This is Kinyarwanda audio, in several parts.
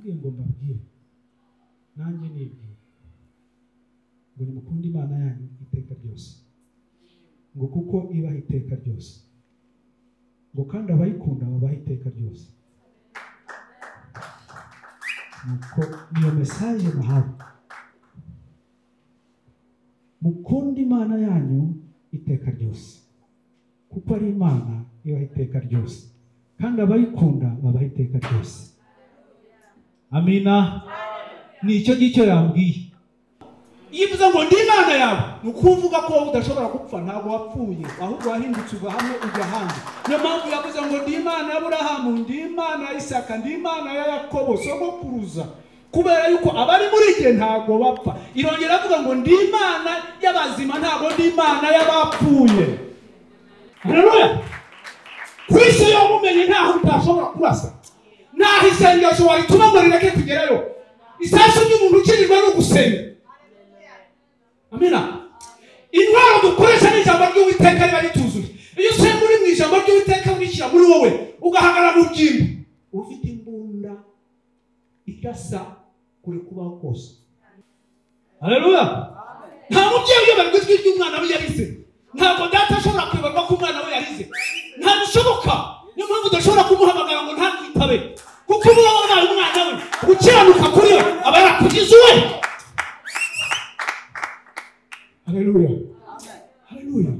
yambwiye ngo mbabwire nanjye nibwire ngo nimukunde Imana yanyu iteka ryose, ngo kuko ibaha iteka ryose, ngo kandi abayikunda babaha iteka ryose. Nuko niyo mesaje nahawe, mukunde Imana yanyu iteka ryose kuko ari Imana ibaha iteka ryose, kandi abayikunda babaha iteka ryose. Amina. Ni icyo ngicyo yambwiye. Iyo uvuze ngo ndi Imana yawe, ni ukuvuga ko udashobora gupfa, ntabwo wapfuye, ahubwo wahindutse uva hamwe ujya ahandi. Niyo mpamvu yavuze ngo ndi Imana ya Aburahamu, ndi Imana ya Isaka, ndi Imana ya Yakobo sogokuruza, kubera yuko abari muri jye ntabwo bapfa. Irongera avuga ngo ndi Imana y'abazima, ntabwo ndi Imana y'abapfuye. Haleluya. Kwisi yo mumenye ntaho utashobora kurasa, naho isengesho walituma ngo rireke kugerayo. Isasu ry'umuntu ukirirwa no gusenga. Amina. Intwaro dukoresha n'ijambo ry'Uwiteka riba rituzuye. Iyo se muri mu ijambo ry'Uwiteka ubishyira muri wowe, ugahagarara mu byimbo, ufite imbunda igasa kuri kubaho kose. Haleluya. Nta mubyeyi uyoberwa ijwi ry'umwana we yarize. Ntabwo data ashobora kuyoberwa ko umwana we yarize. Nta bishoboka. Niyo mpamvu udashobora kumuhamagara ngo ntakwitabe, kuko uba wabaye umwana we, gukiranuka kuri we aba yarakugize uwe. Haleluya. Haleluya.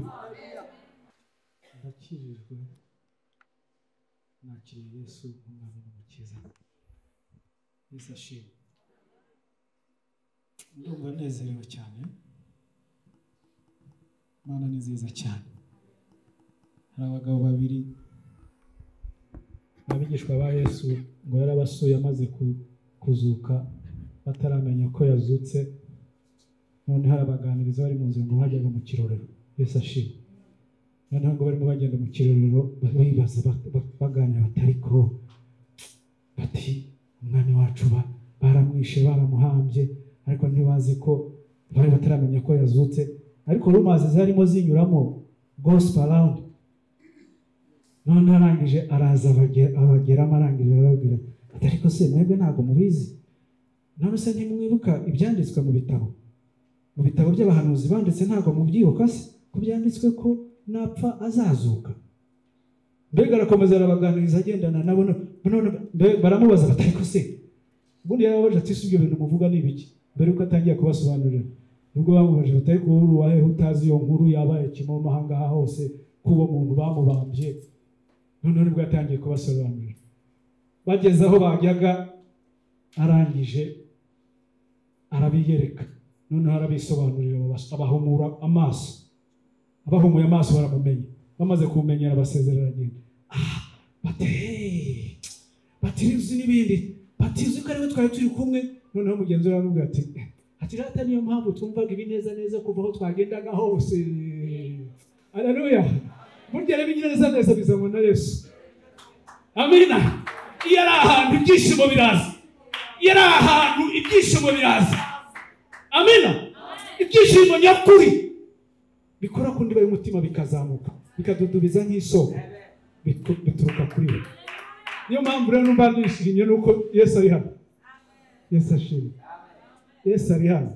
Ndakirijwe, nakiriye Yesu umwami n'umukiza. Yesu ashimwe. Ndumva nezerewe cyane. Imana ni nziza cyane. Hari abagabo babiri abigishwa ba Yesu ngo yarabasuye amaze kuzuka, bataramenya ko yazutse. None harabaganiriza bari mu nzira ngo bajyaga mu kirorero. Yesu ashimwe. Noneho ngo barimo bagenda mu kirorero, bibaza baganira batariko bati umwami wacu baramwishe baramuhambye, ariko ntibazi ko bari bataramenya ko yazutse. Ariko rumaze zarimo zinyuramo gospel around. None arangije araza abageramo, arangije arababwira ati ariko se mwebwe ntabwo mubizi? None se ntimwibuka ibyanditswe mu bitabo by'abahanuzi banditse, ntabwo mubyibuka se ko byanditswe ko napfa azazuka? Mbega arakomeza arabaganiriza agendana nabo. None baramubaza bati ariko se ubundi yababaje ati si ibyo bintu muvuga ni ibiki? Mbere yuko atangiye kubasobanurira, nubwo bamubaje bati ariko uwahe utazi iyo nkuru yabaye kimomo ahangaha hose kuba umuntu bamubambye? None nibwo yatangiye kubasobanurira. Bageze aho bajyaga, arangije arabiyereka, noneho arabisobanurira, abahumura amaso. Abahumuye amaso baramumenya, bamaze kumenyera basezerera agenda. Batirizi n'ibindi, batizi ko ariwe twari turi kumwe. Noneho mugenzi we aramubwira ati rata niyo mpamvu twumvaga ibi neza neza kuva aho twagendaga hose. Haleluya. Burya rero ibineza neza bizanwa na Yesu. Amina. Iyo ari ahantu ibyishimo biraza. Iyo ari ahantu ibyishimo biraza. Amina. Ibyishimo nyakuri bikora ku ndiba y'umutima bikazamuka, bikadudubiza nk'isoko, bituruka kuri we. Niyo mpamvu rero numva nishimye nuko Yesu ari hano. Yesu ashimwe. Yesu ari hano.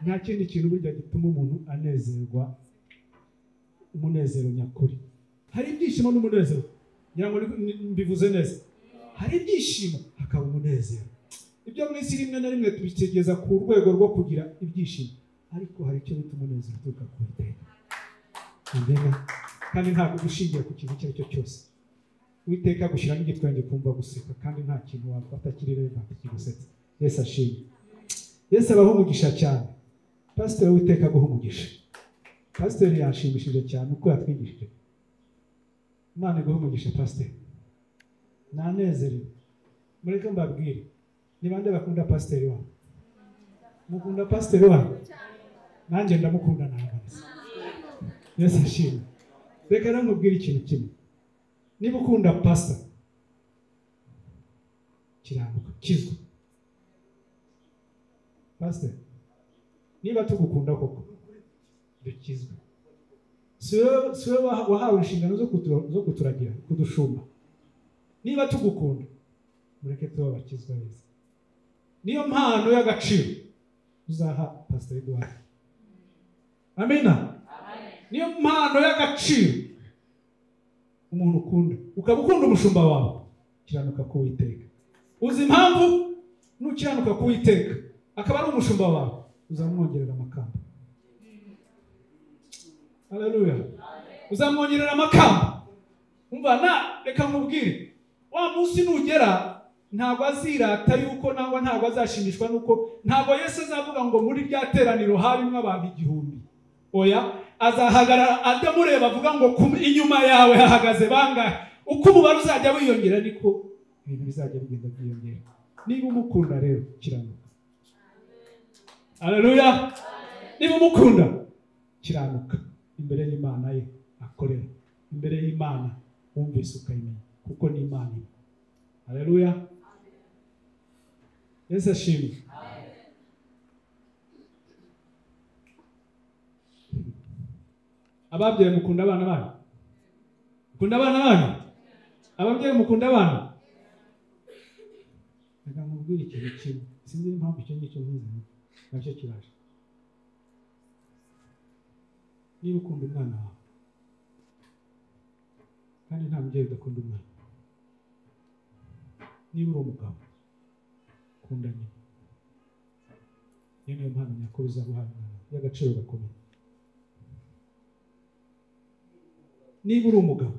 Nta kindi kintu burya gituma umuntu anezerwa, umunezero nyakuri. Hari ibyishimo n'umunezero. Ngira ngo mbivuze neza. Hari ibyishimo hakaba umunezero. Ibyo mwisi rimwe na rimwe tubitegeza ku rwego rwo kugira ibyishimo, ariko hari icyo bita umunezero uturuka ku Iteka. Amina. Kandi ntabwo gushingiye ku kintu icyo ari cyo cyose. Uwiteka gushyiramo igitwenge kumva guseka, kandi nta kintu wafata kiri relevant kigusetsa. Yesu ashimwe. Yesu abaho umugisha cyane. Pastor Uwiteka aguha umugisha. Pastor yashimishije cyane uko yatwigishije. Imana iguha umugisha Pastor. Nanezerewe. Mureke mbabwire, ni bande bakunda Pastor wa? Mukunda Pastor wa? Nanjye ndamukunda ntabwo. Yesu ashimwe. Reka namubwire ikintu kimwe. Niba ukunda Pastor, kirambuka kizwa. Pastor, niba tugukunda koko dukizwe. Siwe wahawe inshingano zo kuturagira, kudushumba. Niba tugukunda, mureke tuba bakizwa beza. Niyo mpano y'agaciro uzaha Pastor Edouard. Amina. Niyo mpano y'agaciro umuntu ukunda, ukaba ukunda umushumba wawe, kiranuka ku Iteka. Uzi impamvu nukiranuka ku Iteka akaba ari umushumba wawe, uzamwongerera amakamba. Haleluya. Uzamwongerera amakamba. Umva na reka nkubwire, wa munsi nugera ntabwo azirata yuko nangwa ntabwo azashimishwa nuko ntabwo Yesu azavuga ngo muri rya teraniro harimo abantu 1000. Oya, azahagarara adamureba avuga ngo inyuma yawe hahagaze bangahe. Uko umubare uzajya wiyongera niko ibintu bizajya bigenda byiyongera. Niba umukunda rero kiranuka. Haleluya. Niba umukunda kiranuka imbere y'Imana ye akorera, imbere y'Imana wumvise ukayimenya kuko ni Imana. Haleluya. Yesu ashimwe. Ababyeyi mukunda abana banyu? Mukunda abana banyu? Ababyeyi mukunda abana? Reka nkubwire ikintu kimwe, sinzi impamvu icyo ngicyo nkizanye nacyo kiraje. Niba ukunda umwana wawe kandi nta mubyeyi udakunda umwana, niba uri umugabo kunda nyina. Niyo mpamvu Nyakuri uzaguha umwana y'agaciro gakomeye. Niba uri umugabo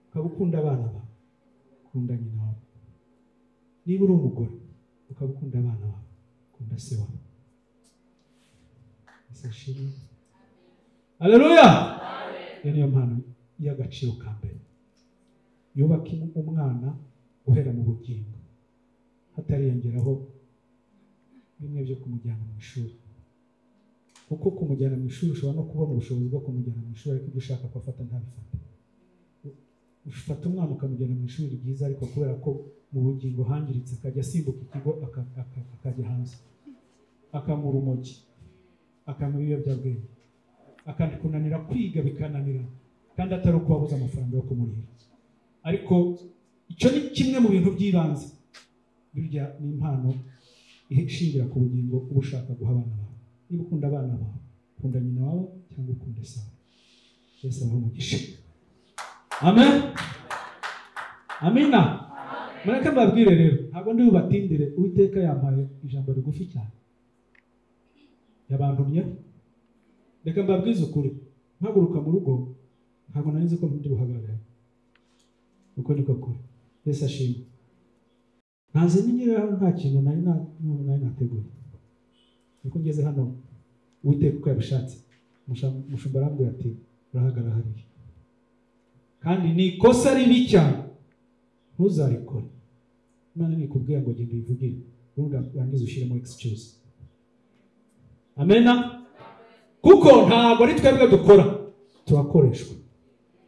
ukaba ukunda abana bawe, kunda nyina wawe. Niba uri umugore ukaba ukunda abana bawe, kunda se wawe. Isashimwe. Haleluya. Niyo mpamvu y'agaciro ka mbere yubaka umwana uhera mu bugingo, hatariyongeraho bimwe byo kumujyana mu ishuri. Kuko kumujyana mu ishuri ushobora no kubona ubushobozi bwo kumujyana mu ishuri ariko ibyo ushaka ko afata ntabifate. Ufata umwana ukamujyana mu ishuri ryiza ariko kubera ko mu bugingo hangiritse akajya asimbuka ikigo akajya hanze, akamura umogi, akamura ibiyobyabwenge, akandi kunanira kwiga bikananira kandi atari uko wabuze amafaranga yo kumurihira. Ariko icyo ni kimwe mu bintu by'ibanze. Birya ni impano ishingira ku bugingo uba ushaka guha abana bawe. Niba ukunda abana bawe, kunda nyina wawe cyangwa ukunde se wawe. Yesu abahe umugisha. Amen. Amina. Mureke mbabwire rero, ntabwo ndi bubatindire. Uwiteka yampaye ijambo rigufi cyane, yabantumye. Reka mbabwize ukuri, mpaguruka mu rugo ntabwo nari nzi ko ndi buhagarare. Uko niko kuri. Yesu ashimwe. Ntazi ninyiraho nta kintu nari nateguye. Niko ngeze hano Uwiteka uko yabishatse, umushumba arambwira ati urahagarara hariya. Kandi ni ikosa ribi cyane, ntuzarikore. Imana nikubwira ngo genda uyivugire, ubundi urangiza ushyiremo excuse. Amena. Kuko ntabwo ari twebwe dukora, turakoreshwa.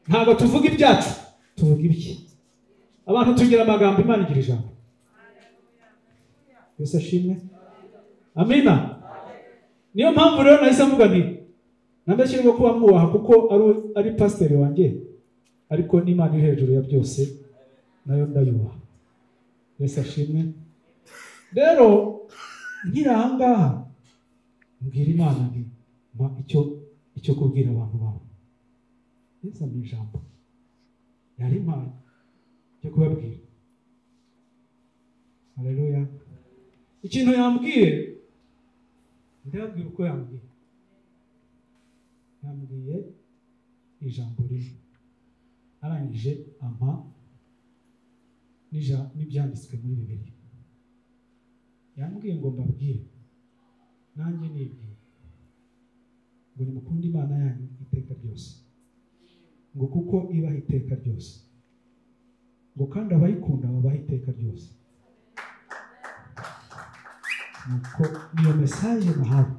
Ntabwo tuvuga ibyacu, tuvuga ibye. Abantu tugira amagambo, Imana igira ijambo. Yesu ashimwe. Amina. Niyo mpamvu rero nahise mvuga nti nandashyirwa kuba mwubaha kuko ari pasiteri wanjye, ariko n'Imana iri hejuru ya byose nayo ndayubaha. Yesu ashimwe. Rero nkiri aha ngaha mbwira Imana nti mpa icyo kubwira abantu bawe. Yesu ampa ijambo yampaye cyo kubabwira. Haleluya. Ikintu yambwiye ndabwira uko yambwiye. Yambwiye ijambo rimwe, arangije ampa n'ibyanditswe muri Bibiliya. Yambwiye ngo mbabwire, nanjye nibwire ngo nimukunde Imana yanyu iteka ryose, ngo kuko ibaha iteka ryose, ngo kandi abayikunda babaha iteka ryose. Nuko niyo mesaje nahawe.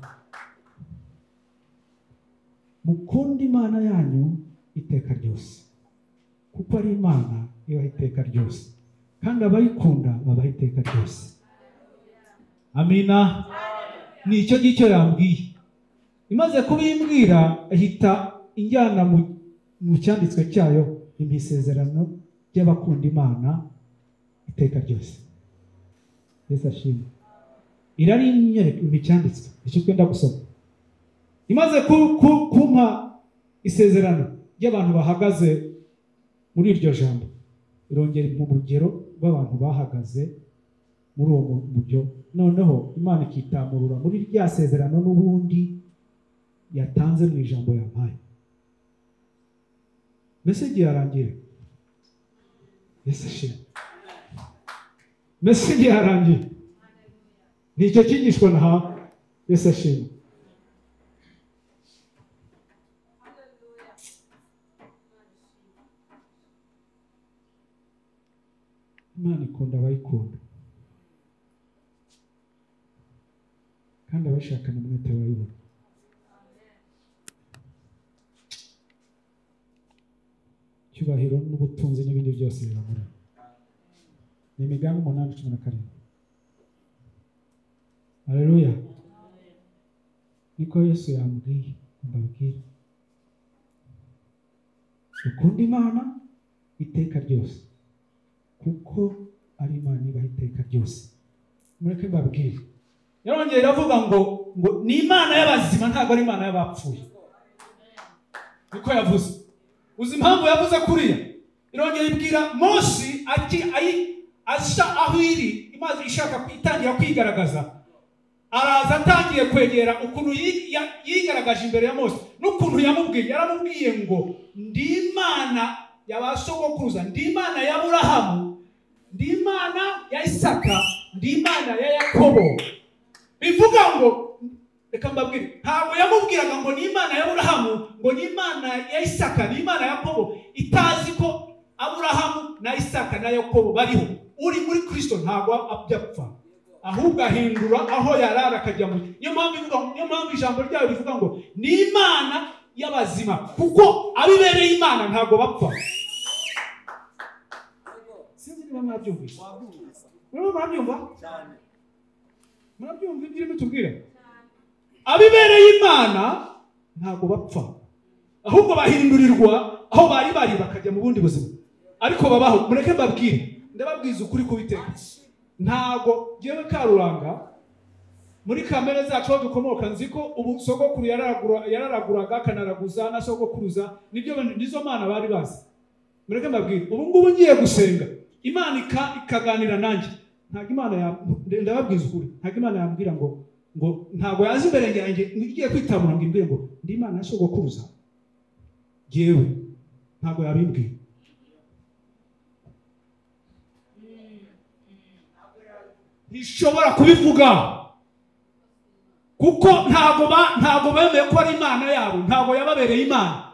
Mukunde Imana yanyu iteka ryose, kuko ari Imana ibaha iteka ryose, kandi abayikunda babaha iteka ryose. Amina. Ni icyo ngicyo yambwiye. Imaze kubimbwira ahita injyana mu cyanditswe cyayo impisezerano y'abakunda Imana iteka ryose. Yesu ashimwe. Yaranyimye ibicyanditswe icyo twenda gusoma. Imaze kumpa isezerano ry'abantu bahagaze muri iryo jambo, irongera mu rugero rw'abantu bahagaze muri uwo buryo, noneho Imana ikitamurura muri rya sezerano n'ubundi yatanze mu ijambo yampaye. Message yarangiye. Yesu ashimwe. Message yarangiye. Nicyo kigishwa na Yesu ashimwe. Imana ikunda abayikunda kandi abashakana umwete bayibona. Cyubahiro n'ubutunzi n'ibindi byose biramura. Ni Imigambi 8:17. Haleluya. Niko Yesu yambwiye mbabwira. Ukunda Imana iteka ryose, kuko ari Imana ibaha iteka ryose. Mureke mbabwire. Yarongeye iravuga ngo ni Imana y'abazima ntabwo ari Imana y'abapfuye. Niko yavuze. Uzi impamvu yavuze kuriya? Irongeye ibwira Mose ati asha aho iri Imana ishaka kwitangira kwigaragaza. Araza atangiye kwegera ukuntu yigaragaje imbere ya Mose n'ukuntu yaramubwiye ngo ndi Imana y'abasogokuruza, ndi Imana ya Aburahamu, ndi Imana ya Isaka, ndi Imana ya Yakobo. Bivuga ngo reka mbabwire, ntabwo yamubwiraga ngo ni Imana ya Aburahamu, ngo ni Imana ya Isaka, ni Imana ya Yakobo, itazi ko Aburahamu na Isaka na Yakobo bariho. Uri muri Kristo ntabwo abyapfa, ahubwo ahindura aho yarara akajya mu. Niyo mpamvu ijambo ryayo rivuga ngo ni Imana y'abazima, kuko abibereye Imana ntabwo bapfa. Sinzi niba mwabyumvise. Murabyumva cyane. Murabyumva ibyo irimo tubwira. Abibereye Imana ntabwo bapfa, ahubwo bahindurirwa aho bari bakajya mu bundi buzima, ariko babaho. Mureke mbabwire, ndababwiza ukuri kubiteka. Ntago jewe Karuranga muri kamere zacu aho dukomoka nzi ko ubu sogokuru yararaguraga akanaraguza na sogokuruza, nizo Mana bari bazi. Mureke mbabwire, ubu ngubu ngiye gusenga Imana ikaganira nanjye, ntago Imana ndababwiza ukuri, ntago Imana yambwira ngo ntago yazi imbere yanjye ngiye kwitamura ngo imbwire ngo ndi Imana ya sogokuruza. Jewe ntago yabimbwira. Ntishobora kubivuga kuko ntago bemeye ko ari Imana yabo, ntago yababereye Imana.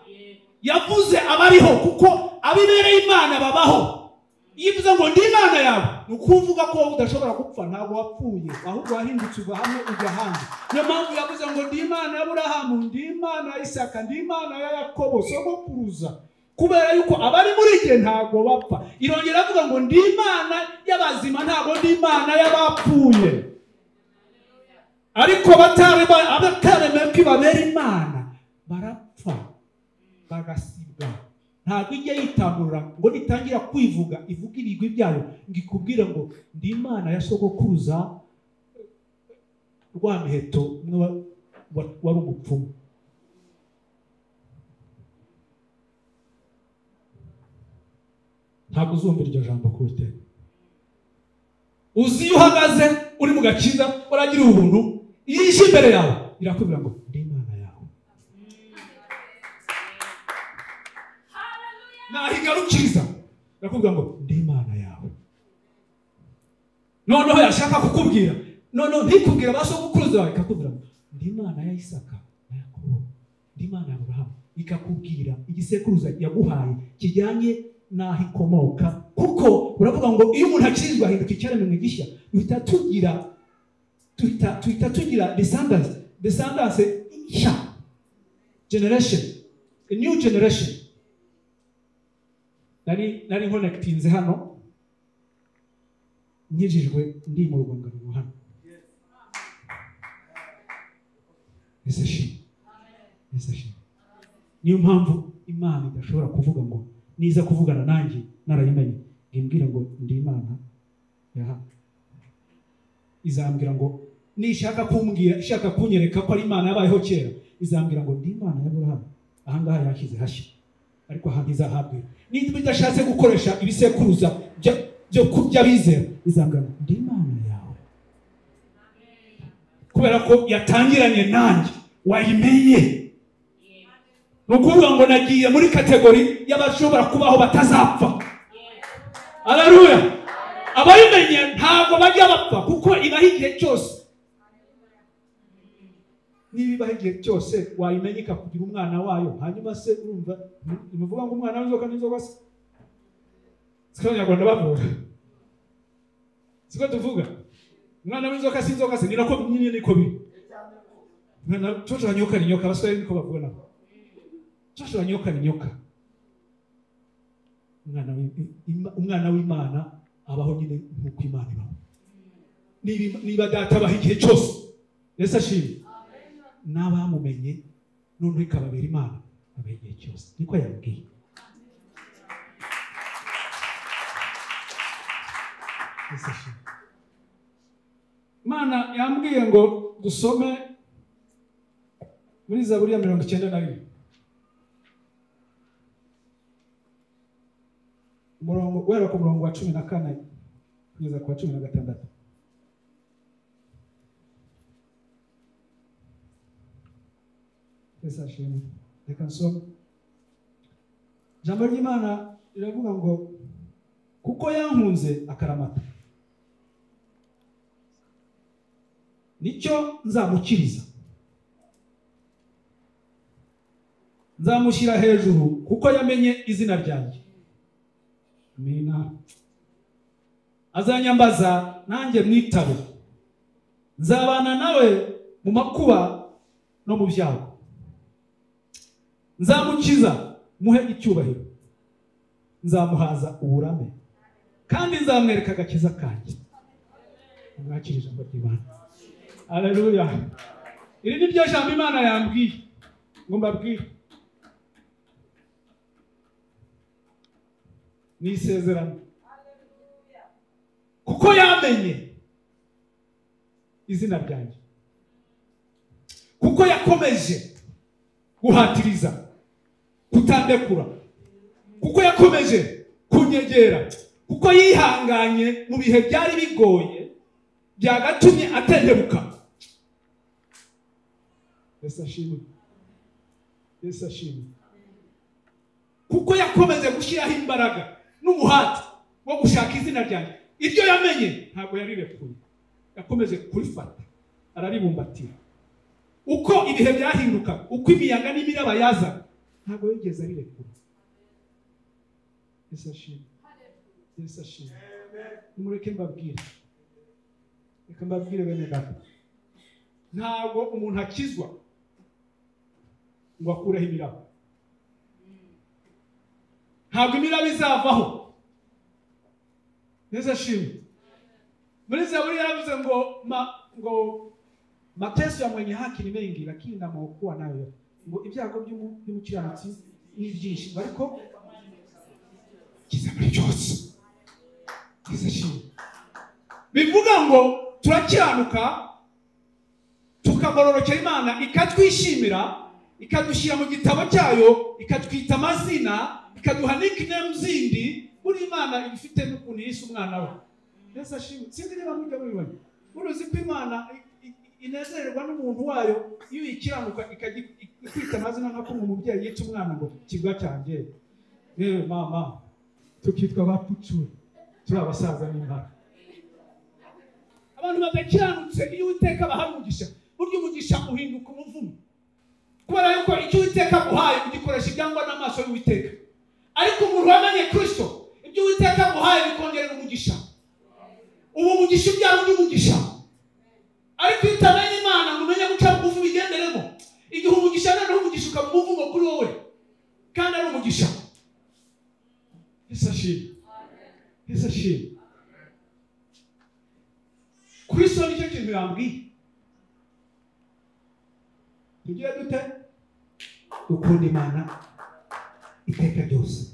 Yavuze abariho kuko abibereye Imana babaho. Yivuze ngo ndi Imana yabo, nukuvuga ko udashobora gupfa, ntago wapfuye, ahubwo wahindutse uva hamwe ujya hanze. Niyo mpamvu yavuze ngo ndi Imana ya Aburahamu, ndi Imana ya Isaka, ndi Imana ya Yakobo sogokuruza, kubera yuko abari muri jye ntago bapfa. Irongera avuga ngo ndi Imana y'abazima, ntago ndi Imana y'abapfuye. Ariko abataremeye ko ibabera Imana barapfa bagasibwa. Ntabwo ijya yitamurura ngo nitangira kwivuga ivuga ibigwi byayo ngikubwira ngo ndi Imana ya sogokuruza rwa miheto wari umupfumu. Ntabwo uzumva iryo jambo kubiteka. Uzi iyo uhagaze uri mu gakiza uragira ubuntu, ije imbere yawe irakubwira ngo ndi Imana yawe. Nahigarukiriza irakubwira ngo ndi Imana yawe. Noneho yashaka kukubwira, noneho ntikubwira basogokuruza bawe, ikakubwira ngo ndi Imana ya Isaka na Yakobo, ndi Imana ya Aburahamu, ikakubwira igisekuruza yaguhaye kijyanye naho ikomoka. Kuko uravuga ngo iyo umuntu akirizwa ahinduka icyaremwe gishya, tuhita tugira descendance nshya, generation, a new generation. Nari connectinze hano nkijijwe ndi mu rwungano hano. Yesu niyo mpamvu Imana idashobora kuvuga ngo niza kuvugana nanjye narayimenye ngimbwira ngo ndi Imana yaha. izambwira ngo nishaka kumbwira ishaka kunyereka ko ari Imana yabayeho kera, izambwira ngo ndi Imana ya Aburahamu, aha ngaha yashyize hashya, ariko aha ntizahabwe. Niba idashatse gukoresha ibisekuruza byo kurya bizera, izambwira ngo ndi Imana yawe, kubera ko yatangiranye nanjye, wayimenye. Ni ukuvuga ngo nagiye muri kategori y'abashobora kubaho batazapfa. Haleluya. Abayimenye ntabwo bajya bapfa, kuko ibaho igihe cyose. Niba ibaho igihe cyose wayimenye ikakugira umwana wayo, hanyuma se urumva imuvuga ngo umwana w'inzoka n'inzoka se? Siko Abanyarwanda bavuga, siko tuvuga umwana w'inzoka si inzoka se, ni nako nyine niko biri. Mwana toto nyoka ni nyoka, abasore niko bavuga nabo. Toto nyoka ni nyoka. Umwana w'Imana abaho nyine nk'uko Imana ibaho. Niba data abaho igihe cyose, Yesu ashimwe, n'abamumenye none ikababera Imana abaho igihe cyose, niko yabwiye. Yesu ashimwe. Imana yambwiye ngo dusome muri Zaburi ya 91 guhera ku murongo wa 14 kugeza ku wa 16. Yesu ashimwe. Reka nsome. Ijambo ry'Imana riravuga ngo kuko yankunze akaramata, nicyo nzamukiriza, nzamushyira hejuru kuko yamenye izina ryanjye. Amina. Azanyambaza nanjye mwitabo, nzabana nawe mu makuba no mu byago, nzamukiza muhe icyubahiro, nzamuhaza uburame kandi nzamwereka agakiza kanjye. Mwakire ijambo ry'Imana. Haleluya. Iri ni ryo jambo Imana yambwiye ngo mbabwire. Ni isezerano. Kuko yamenye izina ryanjye, kuko yakomeje guhatiriza kutandekura, kuko yakomeje kunyegera, kuko yihanganye mu bihe byari bigoye byagatumye atendebuka. Yesu ashimwe. Yesu ashimwe. Kuko yakomeje gushyiraho imbaraga n'umuhati wo gushaka izina ryanjye. Iryo yamenye ntabwo yarirekuye, yakomeje kurifata araribumbatira. Uko ibihe byahinduka, uko imiyaga n'imiraba yaza, ntabwo yigeze arirekura. Yesu ashimwe. Yesu ashimwe. Nimureke mbabwire. Reka mbabwire bene data. Ntabwo umuntu akizwa ngo akureho imiraba. Ntabwo imiraba izavaho. Yesu ashimwe. Muri Zaburi yaravuze ngo mateso ya mwenye haki ni mengi lakini namuokoa nayo. Ngo ibyago by'umukiranutsi ni byinshi ariko kiza muri cyose. Yesu ashimwe. Bivuga ngo turakiranuka tukagororokera Imana ikatwishimira, ikadushyira mu gitabo cyayo, ikatwita amazina, ikaduha nickname zindi. Buri Imana ifite n'ukuntu yise umwana we. Yesu ashimwe. Sinzi niba mujya mubibona. Uruzi ko Imana inezererwa n'umuntu wayo iyo ikiranuka ikwita amazina nk'uko umubyeyi yita umwana ngo kigwa cyanjye. Yewe mama, tukitwa bapucu, turi abasaza n'inkara. Abantu badakiranutse iyo Iteka bahaye umugisha, burya umugisha uhinduka umuvumo. Kubera yuko icyo Iteka guhaye ugikoresha ibyangwa n'amaso y'Uwiteka. Ariko umuntu wamenye Kristo, ibyo Iteka guhaye bikongerera umugisha. Ubu umugisha ubyara undi mugisha. Ariko utamenye Imana ngo umenye guca bugufi bigenderemo, igihe umugisha noneho umugisha ukamuvumo kuri wowe kandi ari umugisha. Yesu ashimwe. Yesu ashimwe. Kristo nicyo kintu yambwiye. Tugira dute? Ukunda Imana iteka ryose,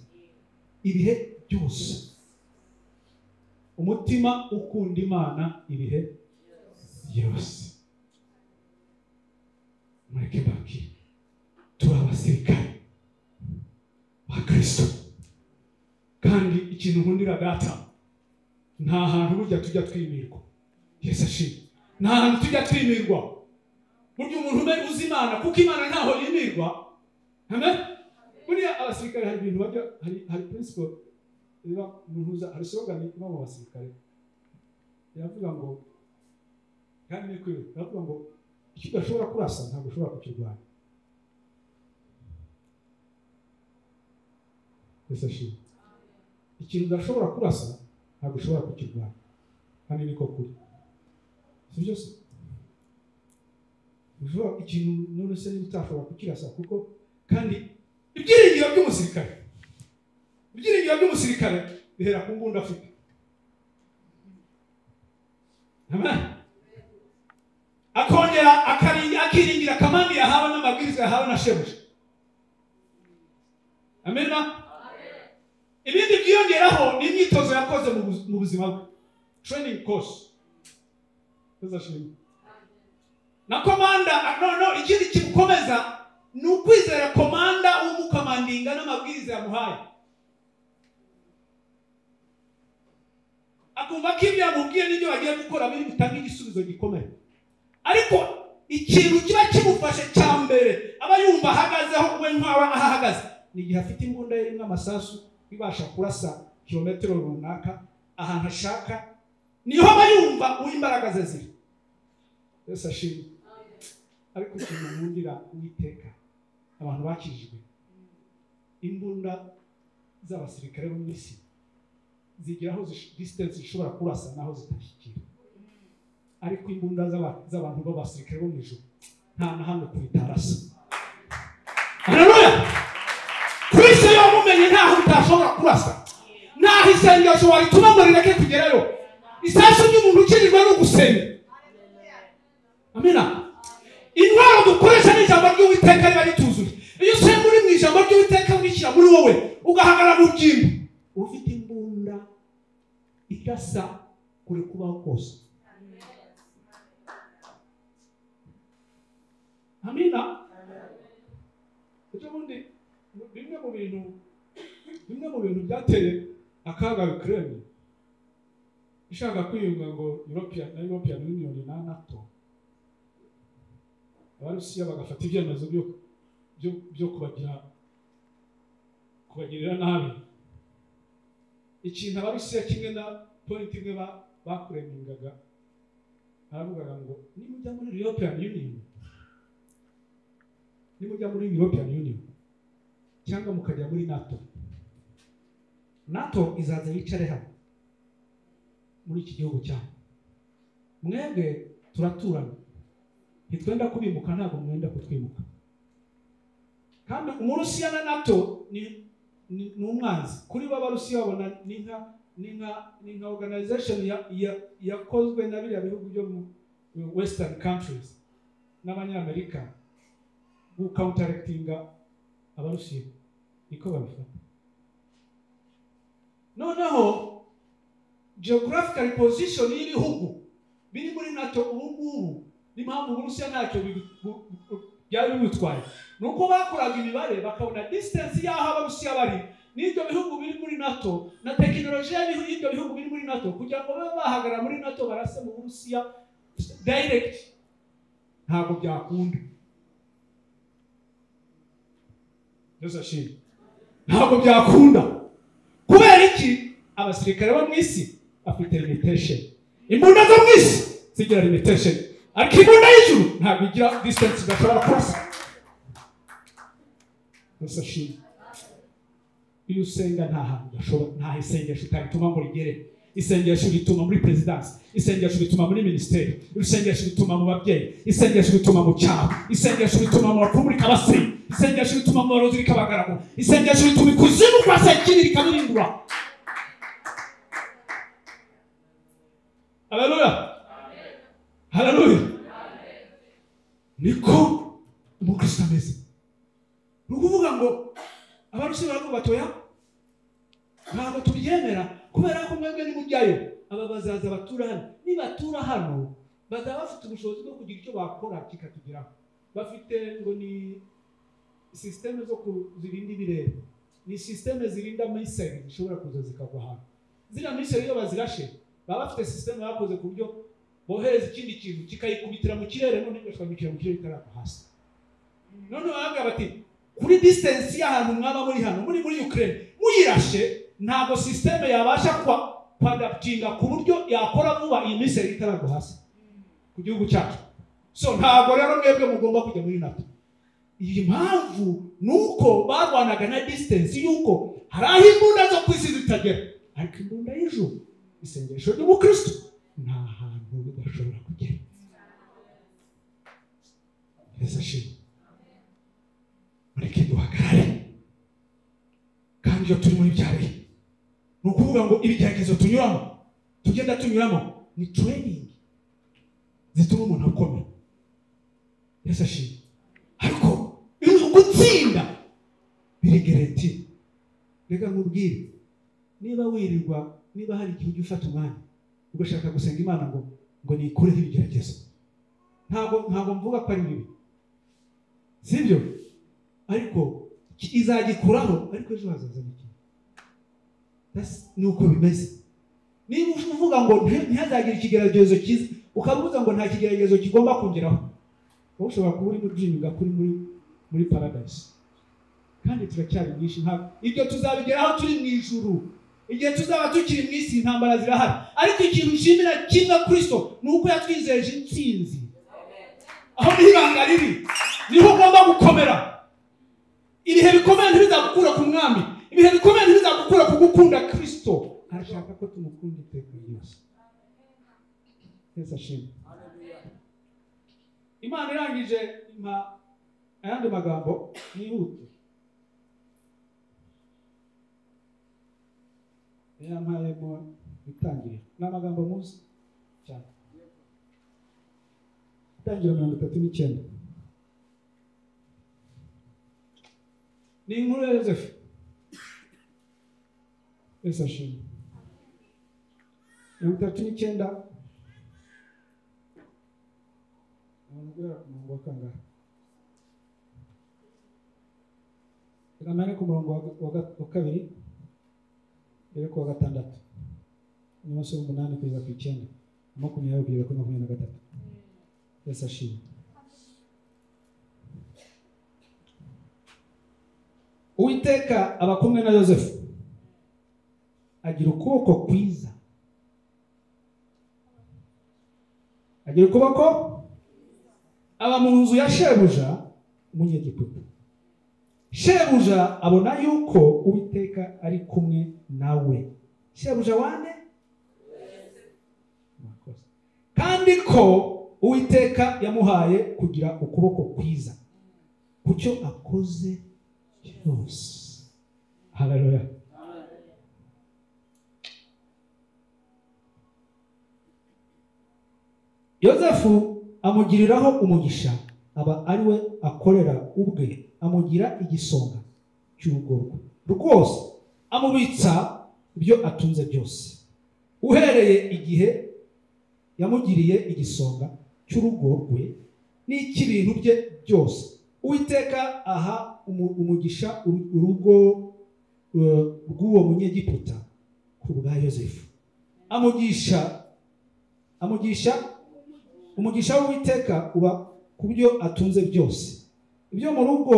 ibihe byose. Umutima ukunda Imana ibihe yose. Mureke mbabwire, turi abasirikare ba Kristo. Kandi ikintu nkundira data, nta hantu burya tujya twimirwa. Yesu ashimwe. Nta hantu tujya twimirwa. Burya umuntu umwe uzi Imana, kuko Imana ntaho yimirwa. Amen. Buriya abasirikare hari ibintu bajya, hari principle iba muhuza, hari slogan iba mu basirikare. Yavuga ngo, kandi ni kwiye, yavuga ngo icyo udashobora kurasa ntabwo ushobora kukirwanya. Yesu ashimwe. Ikintu udashobora kurasa ntabwo ushobora kukirwanya. Kandi niko kuri. Sibyo se? Ushobora ikintu none se utashobora kukirasa, kuko kandi ibyiringiro by'umusirikare bihera ku mbunda afite. Amen. Akongera akiringira kamandi yahawe n'amabwiriza yahawe na shebuja. Amen. Ibindi byiyongeraho ni imyitozo yakoze mu buzima bwe, training course. Uzashimye. Na komanda ikindi kimukomeza ni ukwizera komanda w'umukamandinga n'amabwiriza yamuhaye. Akumva ko ibyo yamubwiye n'ibyo bagiye gukora biri bitanga igisubizo gikomeye. Ariko ikintu kiba kimufashe cya mbere aba yumva ahagazeho, we nk'aho ahagaze, ni igihe afite imbunda irimo amasasu ibasha kurasa kilometero runaka ahantu ashaka, niho aba yumva uw'imbaraga ze ziri. Yesu ashimwe. Ariko ikintu nkundira Iteka, abantu bakijijwe, imbunda z'abasirikare bo mu isi zigeraho distance ishobora kurasa naho zitashyikira. Ariko imbunda z'abantu b'abasirikare bo mu ijuru nta na hamwe kubitarasa. Haleluya. Kristo yamumenye ntaho utashobora kurasa, ntaho isengesho warituma ngo rireke kugerayo. Isasu ry'umuntu ukirirwa no gusenga. Amina. Intwaro dukoresha n'ijambo ry'Uwiteka riba rituzuye. Iyo usenga uri mu ijambo ry'Uwiteka urishyira muri wowe, ugahagarara mu byimbo, ufite imbunda ikasa kure kubaho kose. Amina. Bimwe mu bintu byateye akaga Ukraine ishaka kwiyunga ngo European Union na NATO. Abarusiya bagafata ibyemezo byo kubagirira nabi. Ikintu abarusiya kimwe na point imwe bakuremingaga, aravugaga ngo nimujya muri European Union cyangwa mukajya muri NATO izaza yicare hano muri iki gihugu cyane. Mwebwe turaturana, ntitwenda kubimuka, ntabwo mwenda kutwimuka. Kandi umurusiya na NATO ni umwanzi kuri b'abarusiya. Babona ni nka organization yakozwe na biriya bihugu byo mu western countries n'abanyamerika counteractinga abarusiya. Niko babifata. Noneho geographical position y'ibihugu biri muri NATO ubu n'impamvu Uburusiya ntacyo byari bimutwaye, nuko bakoraga imibare bakabona distance y'aho Abarusiya bari n'ibyo bihugu biri muri NATO na tekinoloji y'ibyo bihugu biri muri NATO, kugira ngo babe bahagarara muri NATO barase mu Burusiya direct. Ntabwo byakunda. Yesu ashimwe. Ntabwo byakunda. Kubera iki? Abasirikare bo mu isi bafite limitation. Imbunda zo mu isi zigira limitation, ariko imbunda y'ijuru ntabwo igira distance idashobora kurasa. Yesu ashimwe. Iyo usenga nta isengesho utarituma ngo rigere. Isengesho rituma muri presidence, isengesho rituma muri ministeri, isengesho rituma mu babyeyi, isengesho rituma mu cyaro, isengesho rituma mu repubulika basi, isengesho rituma mu barozi rikabagaragu, isengesho rituma ikuzimu kwa sekiri rikabirindura. Haleluya. Haleluya. Niko umukristo ameze. Nukuvuga ngo abarusi baravuga batoya ntabwo tubyemera kubera ko mwebwe ni mujyayo. Aba bazaza batura hano, nibatura hano bazaba bafite ubushobozi bwo kugira icyo bakora kikatugeraho. Bafite ngo ni systeme zo kuzirinda ibirere, ni systeme zirinda misile zishobora kuza zikagwa hano. Zira misile iyo bazirashe baba bafite systeme bakoze ku buryo bohereza ikindi kintu kikayikubitira mu kirere, none igashwamikira mu kirere itaragwa hasi. None bavuga bati kuri distance y'ahantu mwaba muri hano muri Ukraine muyirashe ntabwo systeme yabasha kwadaptinga ku buryo yakora vuba iyi misile itaragwa hasi ku gihugu cyacu. So ntabwo rero mwebwe mugomba kujya muri NATO. Iyi mpamvu nuko barwanaga na distance yuko hari aho imbunda zo kwisi zitagera, ariko imbunda y'ijuru isengesho ry'umukristo nta hantu bidashobora kugera. Yesu ashimwe. Mureke duhagarare kandi iyo turi muri bya bihe ni ukuvuga ngo ibigeragezo tugenda tunyuramo ni training zituma umuntu akomera. Yesu ashimwe. Ariko gutsinda biri guarantee. Reka nkubwire, niba hari igihe ujya ufata umwanya ugashaka gusenga Imana ngo nikureho ibigeragezo, ntabwo mvuga ko ari bibi, sibyo, ariko izagikuraho, ariko ejo hazaza n'ikindi. Nuko bimeze. Niba uvuga ngo ntihazagire ikigeragezo kiza, ukabuza ngo nta kigeragezo kigomba kongeraho, ushobora kuba uri muri dreaming kuri muri paradise. Kandi turacyari byinshi, ibyo tuzabigeraho turi mu ijuru. Igihe tuzaba tukiri mu isi intambara zirahari, ariko ikintu nshimira kimwe Kristo nuko yatwizeje intsinzi. Aho n'ibanga riri niho ugomba gukomera. Ibihe bikomeye ntibizagukura ku mwami, ibihe bikomeye ntibizagukura ku gukunda Kristo. Arashaka ko tumukunda iteka ryose. Yesu ashimwe. Imana irangije ayandi magambo nihute. Yampaye mu bitangire n'amagambo muzi cyane. Itangiro 39. Ni inkuru ya Yosefu. Yesu ashimwe. 39 Mungu akanga. Tukamane ku murongo wa kabiri iyerekwa wa gatandatu. Ni masomo 8 kugeza ku 9. Makumyabiri kugeza ku 23. Yesu ashimwe. Iteka aba kumwe na Yosefu, agira ukuboko kwiza. Agira ukuboko aba mu nzu ya shebuja umunyegiputa. Shebuja abona yuko Iteka ari kumwe nawe. Shebuja wane? Kandi ko Iteka yamuhaye kugira ukuboko kwiza kucyo akoze cyose. Haleluya. Yosefu amugiriraho umugisha, aba ari we akorera ubwe, amugira igisonga cy'urugo rwe rwose, amubitsa ibyo atunze byose. Uhereye igihe yamugiriye igisonga cy'urugo rwe n'icy'ibintu bye byose, Iteka aha umugisha urugo rw'uwo munyegiputa ku bwa Yosefu. Umugisha w'Iteka uba ku byo atunze byose, ibyo mu rugo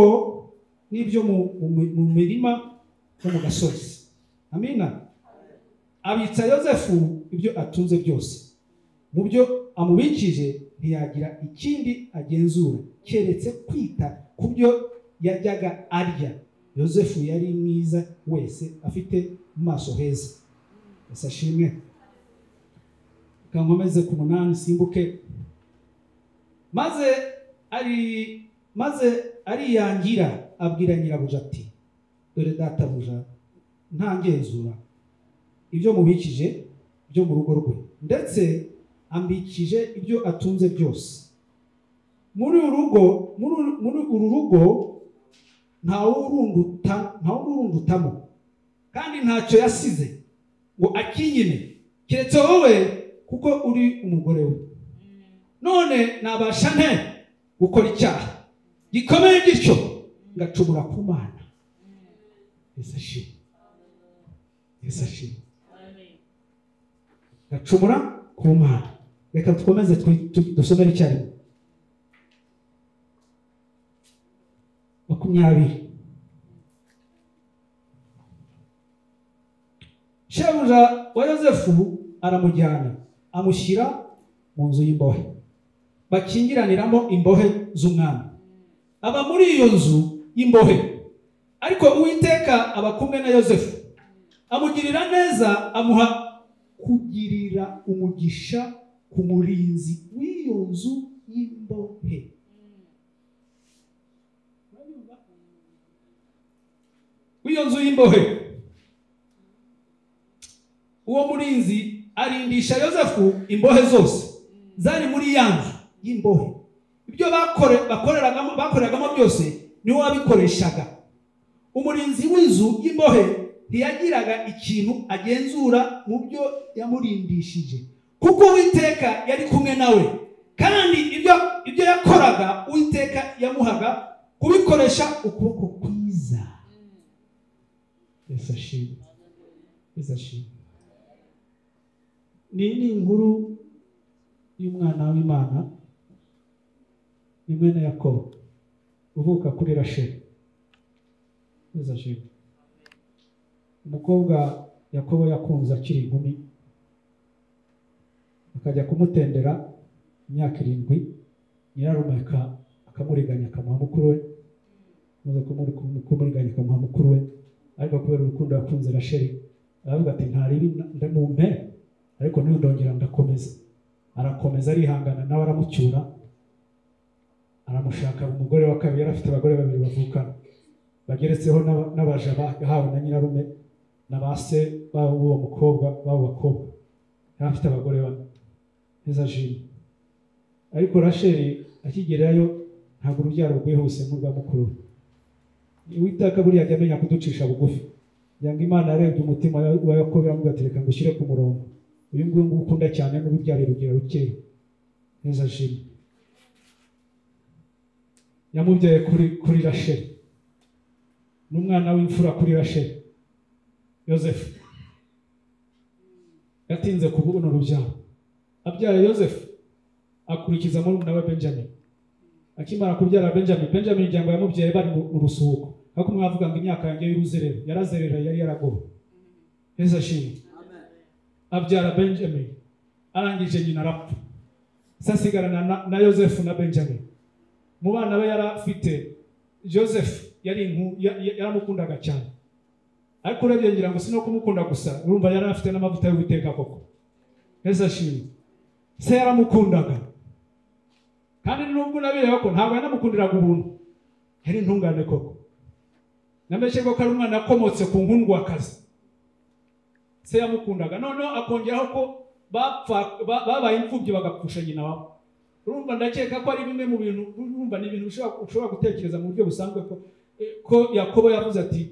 n'ibyo mu mirima no mu gasozi. Amina. Abitsa Yosefu ibyo atunze byose. Mu byo amubikije ntiyagira ikindi agenzura keretse kwita ku byo yajyaga arya. Yosefu yari mwiza wese, afite mu maso heza. Yesu ashimwe. Kankomeze ku 8 simbuke. Maze ariyangira abwira nyirabuja ati, dore databuja ntangenzura ibyo mubikije byo mu rugo rwe, ndetse ambikije ibyo atunze byose. Muri uru rugo nta wurundutamo, kandi ntacyo yasize ngo akinyine keretse wowe, kuko uri umugore we. none nabasha nte gukora icyaha gikomeye gityo ngacumura ku Mana. Yesu ashimwe. Yesu ashimwe. Ngacumura ku Mana. Reka dukomeze dusomere icyarimwe. 20. Shebuja wa Yozefu aramujyana amushyira mu nzu y'imbohe bakingiraniramo imbohe z'umwami. Aba muri iyo nzu y'imbohe, ariko Uwiteka aba kumwe na Yozefu amugirira neza, amuha kugirira umugisha ku murinzi w'iyo nzu y'imbohe. W'iyo nzu y'imbohe, uwo murinzi arindisha Yozefu imbohe zose zari muri ya nzu y'imbohe. Ibyo bakoreragamo byose niwe wabikoreshaga. Umurinzi w'inzu y'imbohe ntiyagiraga ikintu agenzura mu byo yamurindishije, kuko Uwiteka yari kumwe nawe, kandi ibyo yakoraga Uwiteka yamuhaga kubikoresha ukuboko kwiza. Yesu ashimwe. Yesu ashimwe. Ni inkuru y'umwana w'Imana, ni mwene Yakobo uvuka kuri Rasheli. Yesu ashimwe. Umukobwa Yakobo yakunze akiri inkumi, akajya kumutendera imyaka 7, nyirarume akamuriganya akamuha mukuru we, maze kumuriganya akamuha mukuru we. Ariko kubera urukundo yakunze Rasheli, aravuga ati ntaribi ndamumpe, ariko ndongera ndakomeza. Arakomeza arihangana, nawe aramucyura, aramushaka umugore wa kabiri. Yari afite abagore 2 bavukana, bageretseho n'abaja bahawe na nyirarume na base b'uwo mukobwa b'abo bakobwa. Yari afite abagore 4. Neza jini. Ariko Rasheli akigerayo ntabwo urubyaro rwihuse nk'urwa mukuru. Uwiteka buriya ajya amenya kuducisha bugufi. Yanga Imana yarebye umutima wa Yakobo aravuga ati reka ngushyire ku murongo. Uyu nguyu ngukunda cyane n'urubyaro rugira rukeye. Neza jini. Yamubyaye kuri Rasheli. N'umwana w'imfura kuri Rasheli, Yozefu. Yatinze kubona urubyaro. Abyara Yozefu akurikiza murumuna we Benjamin. Akimara kubyara Benjamin ijambo yamubyaye bari mu rusuhuko. Ariko mwavuga ngo imyaka yanjye y'uruzerero, yarazerera yari yaragowe. Yesu ashimwe. Amen. Abyara Benjamin, arangije nyina arapfa. Sasigarana na Yozefu na Benjamin. Mu bana be yarafite Yozefu yaramukundaga cyane. Ariko urebye ngira ngo sino kumukunda gusa, urumva yarafite n'amavuta y'Uwiteka koko. Yesu ashimwe. Se yaramukundaga. Kandi nubwo nabireba ko ntabwo yanamukundiraga ubuntu, yari intungane koko. Nameshe ko ari umwana akomotse ku nkundwakazi. Se yamukundaga, none akongeraho ko babaye imfubyi bagapfusha nyina wabo. Urumva ndakeka ko ari bimwe mu bintu, urumva ni ibintu ushobora gutekereza mu buryo busanzwe ko Yakobo yavuze ati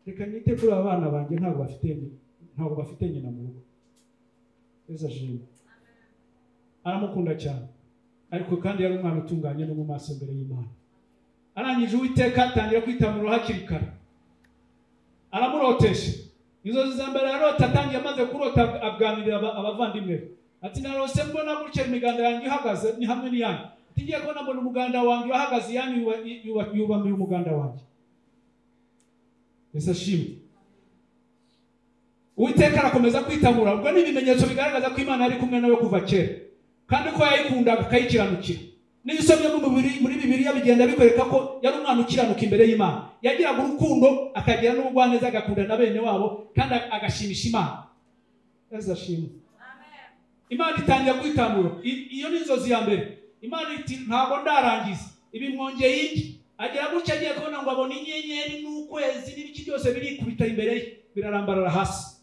reka nite kuri abana banjye ntabwo bafite nyina mu rugo. Yesu ashimwe. Aramukunda cyane, ariko kandi yari umwana utunganye no mu maso imbere y'Imana. Arangije Uwiteka atangira kwitamura hakiri kare, aramurotesha. Inzozi za mbere yarota, atangiye amaze kurota abwanirira abavandimwe ati narose mbona gutya imiganda yanjye ihagaze ni hamwe n'iyanyu. Tigiye kubona mbona umuganda wanjye wahagaze, yanyu yubamiye umuganda wanjye. Yesu ashimwe. Uwiteka arakomeza kwitamura. Ubwo ni ibimenyetso bigaragaza ko Imana yari kumwe nawe kuva kera, kandi ko yayikundaga akayikiranukira. N'isomye muri Bibiliya bigenda bikwereka ko yari umwana ukiranuka imbere y'Imana. Yagiraga urukundo, akagira n'ubugwaneza, agakunda na bene wabo, kandi agashimisha Imana. Yesu ashimwe. Amen. Imana itangira kwitamura. Iyo ni inzozi ya mbere. Imana iti ntabwo ndarangiza, ibi mwongeye iki? Agira gutya agiye kubona ngo abone inyenyeri n'ukwezi n'ibiki byose birikubita imbere ye, birarambarara hasi.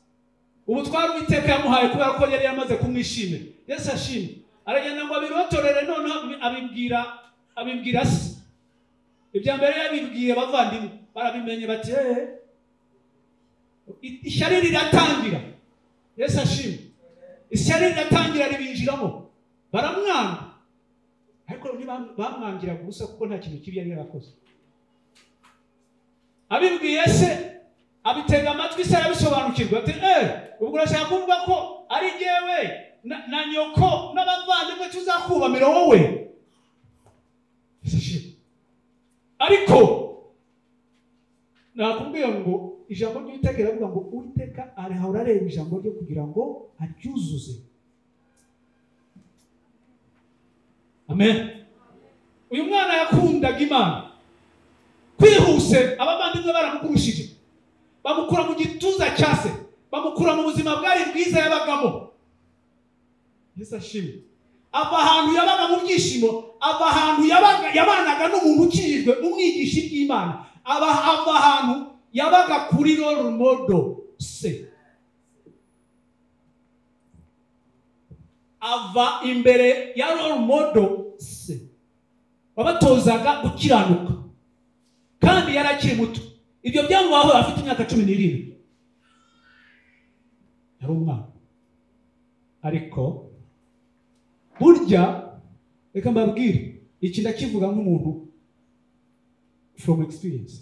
Ubutwari Uwiteka yamuhaye kubera ko yari yamaze kumwishimira. Yesu ashimwe. Aragenda ngo abirotorere, none abibwira se. Ibya mbere yabibwiye bavandimwe, barabimenye bati ishyari riratangira. Yesu ashimwe. Ishyari riratangira ribinjiramo, baramwanga. bamwangira gusa kuko nta kintu kibi yari yarakoze. Abibwiye se abitega amatwi se arabisobanukirwa ati ubwo urashaka kuvuga ko ari jyewe na nyoko n'abavandimwe tuzakubamira wowe. Ariko nakubwiye ngo ijambo ry'Iteka riravuga ngo Uwiteka arahora areba ijambo ryo kugira ngo aryuzuze. Amen. Uyu mwana yakundaga Imana. Kwihuse abavandimwe baramukurushije. Bamukura mu gituza cyase, bamukura mu buzima bwari bwiza yabagamo. Yesu ashimwe. Ava ahantu yabaga mu byishimo, ava ahantu yabanaga n'umuntu ukijijwe umwigisha iby'Imana. Ava ahantu yabaga kuri role model se. Ava imbere ya role model se. Wabatozaga gukiranuka. Kandi yarakiri muto. Ibyo byamubaho afite imyaka 17. Yari umwana. Ariko burya reka mbabwire iki ndakivuga nk'umuntu from experience.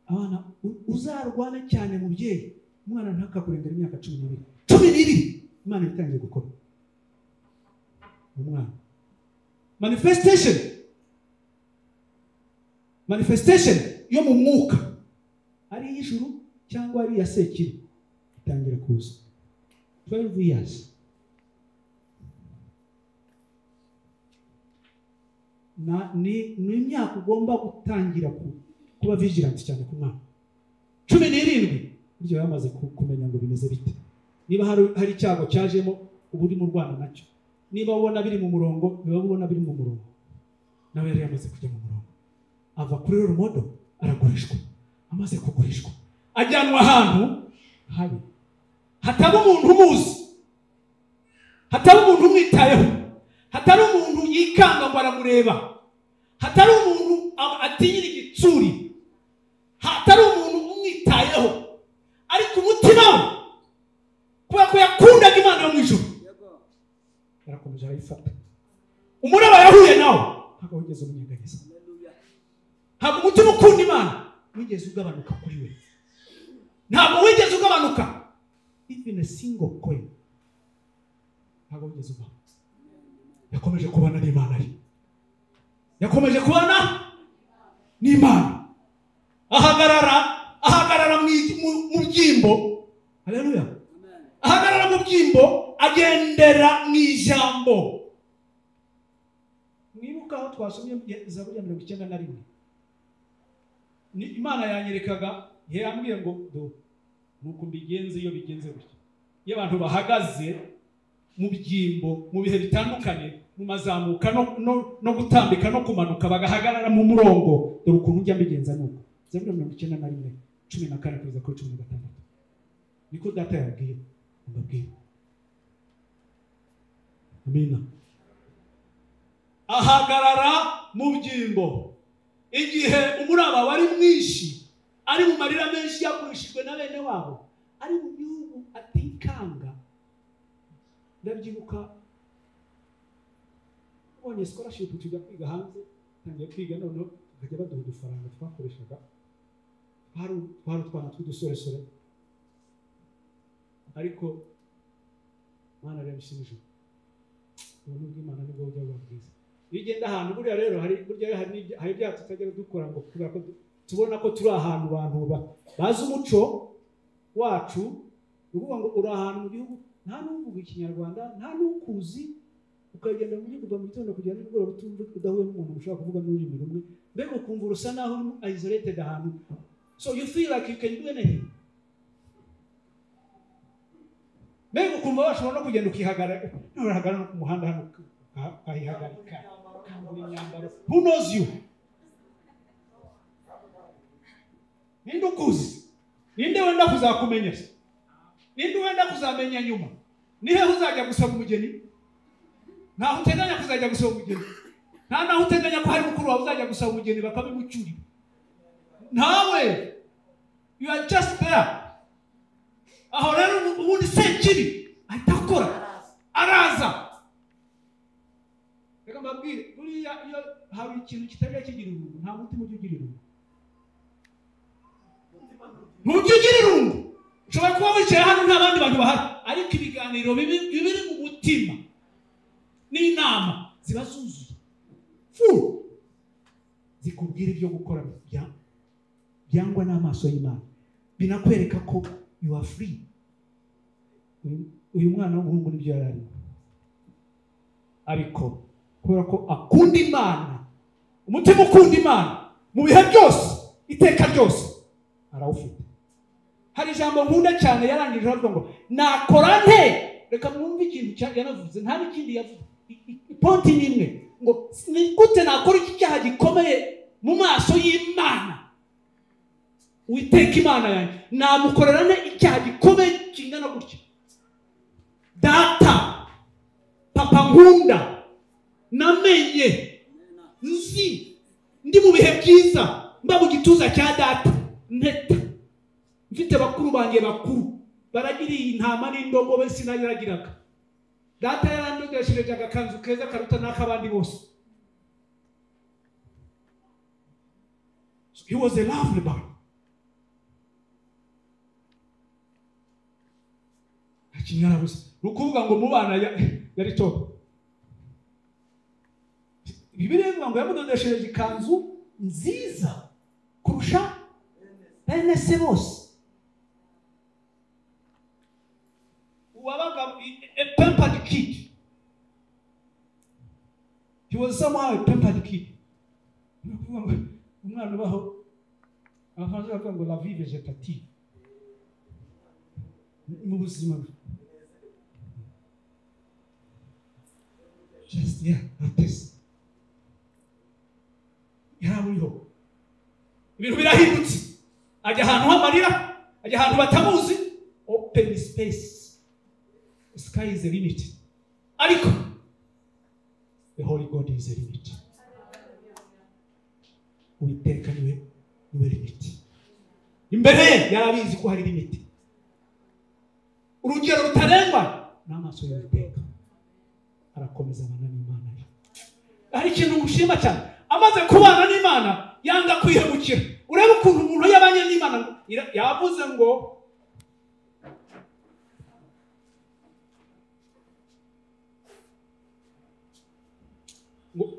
Abana uzarwana cyane mu byeyi umwana ntakakurengera imyaka 12. Imana itangiye gukora. Umwana manifestation yo mu mwuka ari ijuru cyangwa ari ya sekiri itangira kuza. 12 years. Ni imyaka ugomba gutangira kuba vigilant cyane ku mwana. 17 buryo yamaze kumenya ngo bimeze bite. Niba hari icyago cyajemo uburi mu Rwanda nacyo. Niba ubona biri mu murongo, niba ubona biri mu murongo. Nawe yari yamaze kujya mu murongo. Ava kuri role model aragurishwa. Amaze kugurishwa ajyanwa ahantu habi. Hataba umuntu umuzi. Hataba umuntu umwitayeho. Hatari umuntu yikanga ngo aramureba. Hatari umuntu atinyira igitsuri. Hatari umuntu umwitayeho. Ariko umutima we kubera ko yakundaga Imana yo mu ijuru yarakomeje arayifata. Umuraba yahuye nawe ntabwo wigeze umunyeganyeza. Ntabwo umutima ukunda Imana wigeze ugabanuka kuri we. Ntabwo wigeze ugabanuka even a single coin. Ntabwo wigeze ugabanuka. Yakomeje kubana n'Imana ye. Yakomeje kubana n'Imana. Ahagarara mu byimbo. Haleluya. Ahagarara mu byimbo agendera mu ijambo. Mwibuka aho twasomye Zaburi ya 91. Ni Imana yanyerekaga yambwiye ngo nuko mbigenze iyo bigenze gutya. Iyo abantu bahagaze mu byimbo mu bihe bitandukanye mu mazamuka no gutambika no kumanuka bagahagarara mu murongo dore ukuntu njya mbigenza nuko. Zaburi ya 91 14 kugeza kuri 16. Niko data yabwiye mbabwiye. Amina. Ahagarara mu byimbo igihe umuraba wari mwinshi ari mu marira menshi yakurishijwe na bene wabo ari mu gihugu atikanga. Ndabyibuka ubonye scholarship tujya kwiga hanze tangiye kwiga none tukajya baduha udufaranga twakoreshaga twari utwana tw'udusoresore ariko Imana yarabishimije. Ubuntu bw'Imana nibwo bujya bwiza. Iyo ugenda ahantu buriya rero hari ibyaha tutajya dukora ngo kubera ko tubona ko turi ahantu abantu bazi umuco wacu. Uvuga ngo uri ahantu mu gihugu nta n'uvuga ikinyarwanda nta n'ukuzi ukagenda mu gihugu mu gitondo kugera n'ubwo utumva udahuye n'umuntu ushaka kuvuga n'ururimi rumwe mbega ukumva urusa naho isolated ahantu. So you feel like you can do anything. Mbega ukumva washobora no kugenda ukihagarara no ku muhanda hano ukahihagarika ukambura imyambaro. Who knows you? Ninde ukuzi? Ninde wenda kuzakumenya se? Ninde wenda kuzamenya nyuma? Nihe uzajya gusaba umugeni? Ntaho uteganya kuzajya gusaba umugeni. Nta naho uteganya ko hari mukuru wawe uzajya gusaba umugeni bakabimucyuri. Ntawe. You are just there. Aho rero ubundi se kibi atakora araza mbabwire buriya iyo hari ikintu kitajya kigira irungu nta mutima ujya ugira irungu. Ntujya ugira irungu. Ushobora kuba wicaye hano nta bandi bantu bahari ariko ibiganiro bibiri mu mutima n'inama ziba zuzuye zikubwira ibyo gukora byangwa n'amaso y'Imana binakwereka ko you are free. Uyu mwana w'umuhungu nibyo yari arimo ariko kubera ko akunda Imana, umutima ukunda Imana mu bihe byose iteka ryose arawufite. Hari ijambo nkunda cyane yarangije avuga ngo nakora nte, reka mwumve ikintu yanavuze nta n'ikindi yavuze. Iponti nimwe ngo ni gute nakora iki cyaha gikomeye mu maso y'Imana. Uiteka Imana yanjye namukorera ne icyaha gikomeye kingana gutya. Data papa nkunda namenye nzi ndi mu bihe byiza mba mu gituza cya data nteta mfite bakuru banjye bakuru baragiriye intama n'indogobe sinagiraga. Data yarandodeshereje agakanzu keza karuta n'akabandi bose. He was a lovely boy. Nukuvuga ngo mu bana yari top. Bibiliya ivuga ngo yamudodeshereje ikanzu nziza kurusha bene se bose. Wabaga a pampered kid. He was somehow a pampered kid. Umwana baho afanze avuga ngo la vie végétative. Mubuzima. Just like this. Yaraburiho. Ibintu birahindutse. Ajya ahantu hamarira, ajya ahantu batamuzi. Open space. The sky is the limit. Ariko the Holy God is the limit. Uiteka niwe limit. Imbere yarabizi ko hari limit. Urugero rutarengwa n'amaso y'Iteka. Arakomeza abana n'Imana ye. Hari ikintu mushima cyane. Amaze kubana n'Imana yanga kwihemukira. Urebe ukuntu umuntu yabanye n'Imana yavuze ngo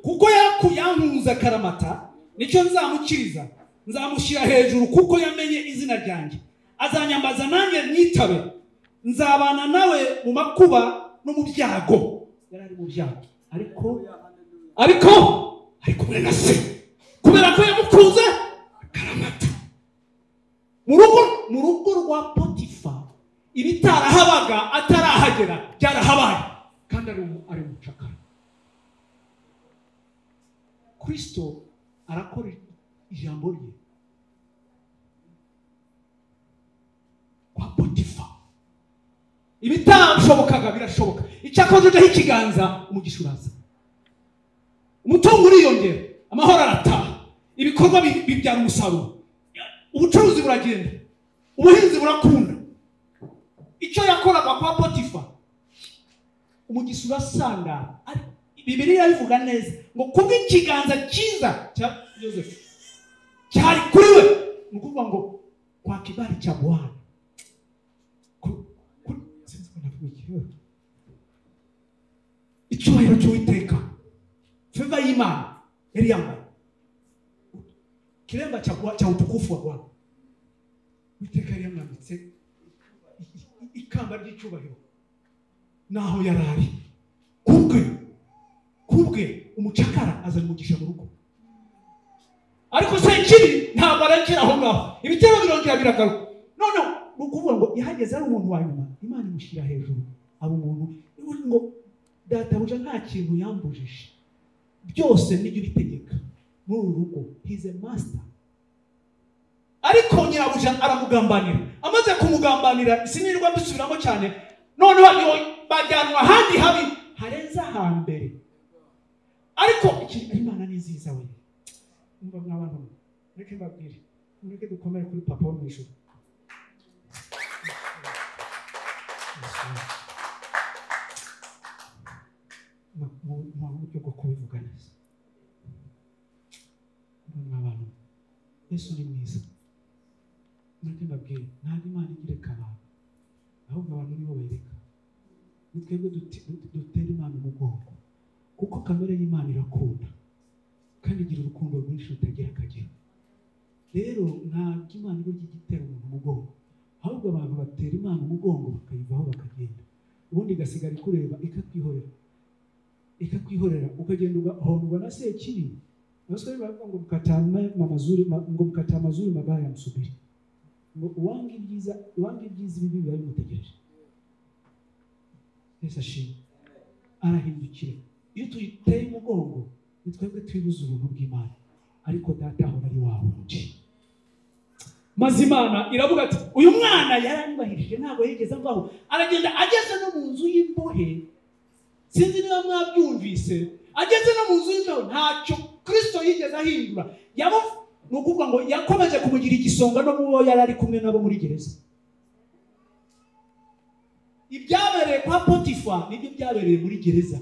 kuko yankunze karamata nicyo nzamukiriza nzamushyira hejuru kuko yamenye izina ryanjye azanyambaza nanjye mwitabe nzabana nawe mu makuba no mu byago. Yarari mu byago ariko muri na se kubera ko yamukunze karamata mu rugo rwa Potifa ibitarahabaga atarahagera byarahabaye kandi ari umucakara. Kristo arakora ijambo rye kwa Potifa ibitashobokaga birashoboka. Icyakoze ujyaho ikiganza umugisha uraza, umutungo uriyongera, amahoro arataha, ibikorwa bibyara umusaruro, ubucuruzi buragenda, ubuhinzi burakunda. Icyo yakoraga kwa Potifa umugisha urasanga. Bibiliya ivuga neza ngo kubw'ikiganza cyiza cya Yosefu cyari kuri we, nukuvuga ngo kwa kibali cya Bwana icyubahiro cy'Uwiteka, favor y'Imana yari yambaye kiremba cha utukufu wa Bwana. Uwiteka yari yamwambitse ikamba ry'icyubahiro naho yarari kubwe umucakara azana umugisha mu rugo. Ariko se ikiri ntabwo arakira aho ngaho, ibitero birongera biragaruka. None nukuvuga ngo yahageze ari umuntu wa nyuma Imana imushyira hejuru. Abo umuntu ngo databuja nta kintu yambujije, byose nibyo bitegeka muri uru rugo. He is a master. Ariko nyirabuja aramugambanira. Amaze kumugambanira sinirwa mbisubiramo cyane, noneho bajyanwa ahandi habi harenza hambere. Ariko Imana ni nziza we. Umva mw'abantu reke mbabwire, mureke dukomere kuri papa wo mu ijuru. buryo bwo kubivuga neza. N'abantu Yesu ni mwiza. Nandi mbabwiye ntabwo Imana igireka abantu, ahubwo abantu nibo bayireka. Ni twebwe dutera Imana umugongo, kuko kamere y'Imana irakunda kandi igira urukundo rwinshi rutagira akagero. Rero ntabwo Imana iba igitera umuntu umugongo, ahubwo abantu batera Imana umugongo bakayivaho bakagenda, ubundi igasigara ikureba ikakwihorera ukagenda ugahondwa na sekibi. Abasore bavuga ngo mukata amazuri mabaya msubiri, ngo uwanga ibyiza ibibi biba bimutegereje. Yesu ashimwe. Arahindukira. Iyo tuyiteye umugongo ni twebwe twibuza ubuntu bw'Imana, ariko data aho ari wawe undi. Maze Imana iravuga ati uyu mwana yaranyubahirije, ntabwo yigeze amvaho, aragenda ageze no mu nzu y'imbohe. Sinzi niba mwabyumvise, ageze no mu nzu y'imbohe ntacyo Kristo yigeze ahindura. Ni ukuvuga ngo yakomeje kumugira igisonga no mu bo yari ari kumwe nabo muri gereza. Ibyabereye kwa Potifa nibyo byabereye muri gereza.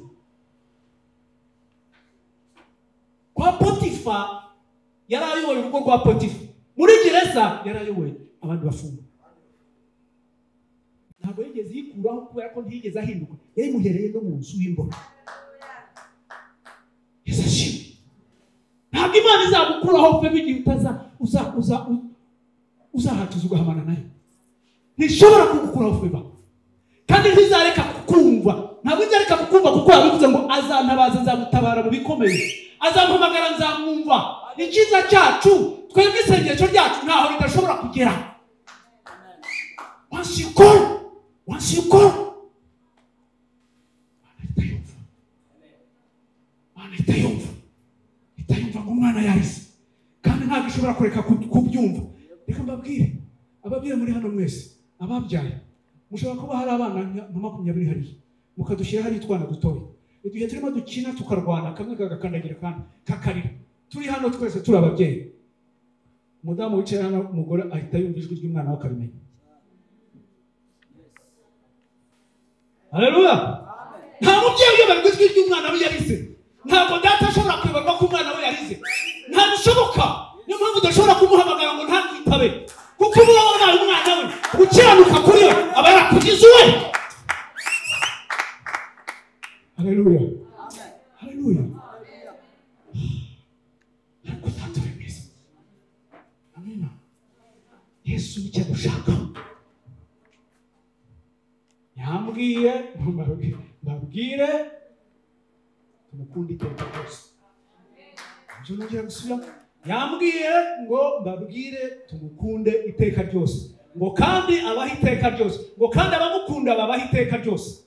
Kwa Potifa yari ayoboye urugo rwa Potifa, muri gereza yari ayoboye abandi bafungwa. Ntabwo yigeze yikuraho kubera ko ntiyigeze ahinduka, yari muhereye no mu nzu y'imbohe. Yesu ashimwe. Ntabwo Imana izagukuraho pe bigiye uzahatuza ugahamana nayo. Ntishobora kugukuraho fe ba, kandi ntizareka kukumva. Ntabwo izareka kukumva kuko yabivuze ngo azantabaza, nzamutabara mu bikomeye, azampamagara nzamwumva. Icyiza cyacu twebwe isengesho ryacu ntaho ridashobora kugera. Once you call Imana itayumva ngo umwana yahise, kandi ntabwo ishobora kureka kubyumva. Reka mbabwire ababyeyi muri hano mwese ababyaye, mushobora kuba hari abana nka 20 hariya, mukadushyira hari utwana dutoya, igihe turimo dukina tukarwana, kamwe kagakandagira kandi kakarira, turi hano twese turi ababyeyi. Umudamu wicaye hano, umugore ahita yumva ijwi ry'umwana we akabimenya. Haleluya. Nta mubyeyi uyoberwa ijwi ry'umwana we yarize. Ntabwo data ashobora kwibarwa ko umwana we yarize, ntabishoboka. Niyo mpamvu udashobora kumuhamagara ngo ntakwitabe, kuko uba wabaye umwana we, gukiranuka kuri we aba yarakugize uwe. Haleluya. Haleluya. Ariko ntaturemeze. Amina. Yesu nicyo adushaka. Yambwiye mbabwire tumukunde iteka ryose. Ibyo nongera gusubiramo. Yambwiye ngo mbabwire tumukunde iteka ryose, ngo kandi abaha iteka ryose, ngo kandi abamukunda babaha iteka ryose.